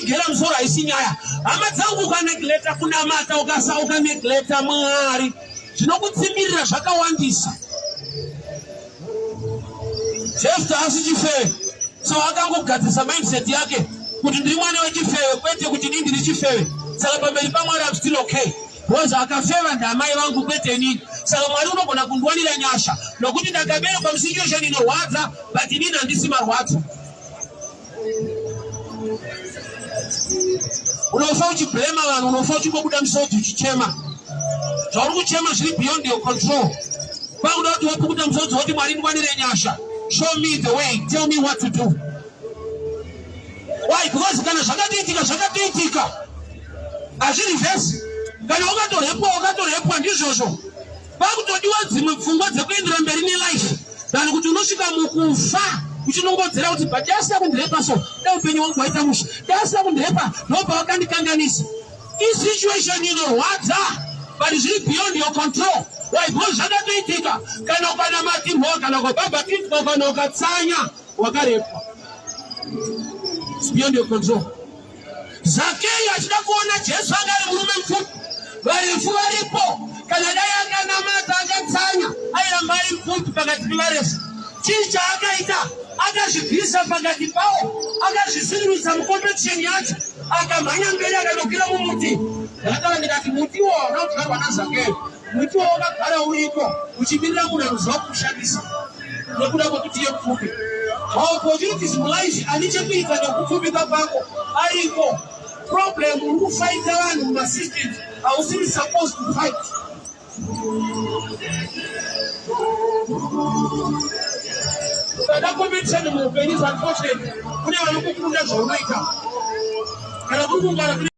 gera msora isinyaya amadzangu ukanegleta kuna mata ukasauka negleta Mwari zvinokutsimirira zvakawandisa. Jephthah asichifewe so akangogadzisa mindset yake kuti ndiri mwana wechifewe kwete kuti ndini ndiri chifewe. Saka pamberi paMwari I'm still okay. Because akafewa ndamai vangu kwete nini. Saka Mwari unogona kundiwanira nyasha nokuti ndakaberekwa musituation inorwadza but inini handisi marwadzo. Unofa uchiblema vanhu, unofa uchingobuda musodzi uchichema. Zvauri kuchema zviri beyond your control. Pakuda kuti wapukuta musodzi woti Mwari ndiwanire nyasha. Show me the way, tell me what to do. Why? Because kana zvakatoitika. Azviri vhesi. Kana ukatorepwa ndizvozvo. Pakutodiwa dzimwe pfungwa dzekuendera mberi nelife. Dani kuti unosvika mukufa uchinongodzera kuti but dasina kundirepa so dai upenyu wangu waita musha. Dasina kundirepa ndobva wakandikanganisa. Situation inorwadza but zviri beyond your control. Why? Because zvakatoitika. Kana ukanamati mhoka kana ukababa kitwa kana ukatsanya wakarepwa. It's beyond your control. Zakei achida kuona Jesu angari murume mfupi. Varefu varipo. Kana dai akanamata akatsanya airamba ari mfupi pakati pevarefu. Chii chaakaita? Akazvibvisa pakati pavo. Akazvisunurisa mucompetition yacho. Akamhanya mberi akanokwira mumuti. Ndakatava ndikati mutiwo unodyarwa naZakei. Mutiwo wakagara uriko uchimirira munhu anoziva kuushandisa. Nekuda kwekuti iye mupfupi. Opportunities mulife anichekuita nekupfupika kwako ariko. Problem uri kufaita vanhu mumasystems hausiri supposed to fight. Kada competition muupenyu is unfortunate. Kune vanokukunda zvaunoita. Kana kuri kungara